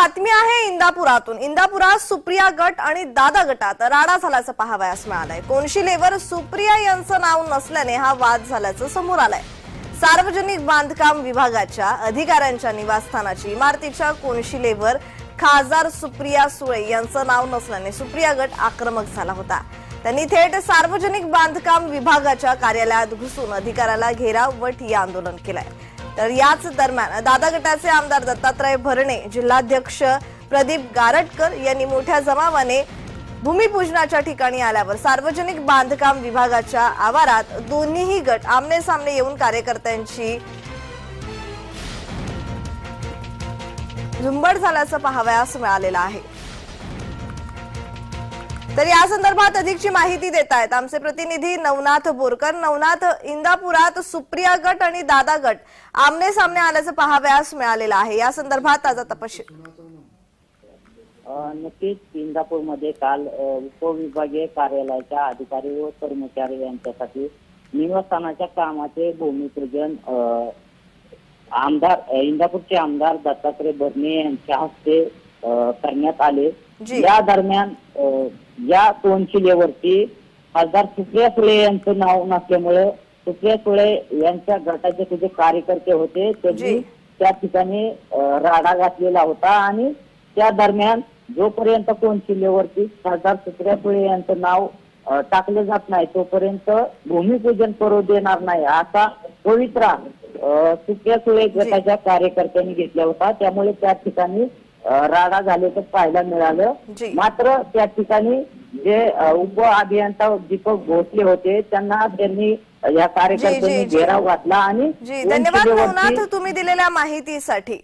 बातमी आहे इंदापुरातून। इंदापुरात सुप्रिया गट आणि दादा गटात राडा झाल्याचं पाहावयास मिळालंय। कोनशिलेवर सुप्रिया यांचं नाव नसल्याने हा वाद झाल्याचं समोर आलंय। सार्वजनिक बांधकाम विभागाच्या अधिकाऱ्यांच्या निवासस्थानाची इमारतीच्या कोनशिलेवर खासदार सुप्रिया सुळे यांचं नाव नसल्याने सुप्रिया गट आक्रमक झाला होता। त्यांनी थेट सार्वजनिक बांधकाम विभागाच्या कार्यालयात घुसून अधिकाऱ्याला घेराव व ठिय्या आंदोलन केलंय। तर याच दरम्यान दादा गटाचे आमदार दत्तात्रय भरणे, जिल्हाध्यक्ष प्रदीप गारटकर यांनी मोठ्या जमावाने भूमिपूजनाच्या ठिकाणी आल्यावर सार्वजनिक बांधकाम विभागाच्या आवारात दोन्हीही गट आमने सामने येऊन कार्यकर्त्यांची झुंबड झाल्याचं पाहावयास मिळालेलं आहे। तर या संदर्भात अधिकची माहिती देत आहेत आमचे प्रतिनिधी नवनाथ बोरकर। नवनाथ, इंदापुरात सुप्रिया गट आणि दादा गट आमने सामने आल्याचं पाहावयास मिळालेलं आहे, या संदर्भात ताजा तपशील। नक्कीच इंदापूरमध्ये काल उपविभागीय कार्यालयाच्या अधिकारी व कर्मचारी यांच्यासाठी निवासस्थानाच्या कामाचे भूमिपूजन इंदापूरचे आमदार दत्तात्रय भरणे यांच्या हस्ते करण्यात आले। या दरम्यान या कोनशिलेवरती खासदार सुप्रिया सुळे यांचं नाव नसल्यामुळे सुप्रिया सुळे यांच्या गटाचे जे कार्यकर्ते होते त्यांनी त्या ठिकाणी राडा घातलेला होता आणि त्या दरम्यान जोपर्यंत कोनशिलेवरती खासदार सुप्रिया सुळे यांचं नाव टाकले जात नाही तोपर्यंत भूमिपूजन करू देणार नाही असा पवित्रा सुप्रिया सुळे गटाच्या कार्यकर्त्यांनी घेतला होता। त्यामुळे त्या ठिकाणी राडा झाल्याचं पाहायला मिळालं। मात्र त्या ठिकाणी जे उप अभियंता दीपक भोसले होते त्यांनी या कार्यकर्त्यांनी घेराव घातला आणि धन्यवाद नवनाथ तुम्ही दिलेल्या माहितीसाठी।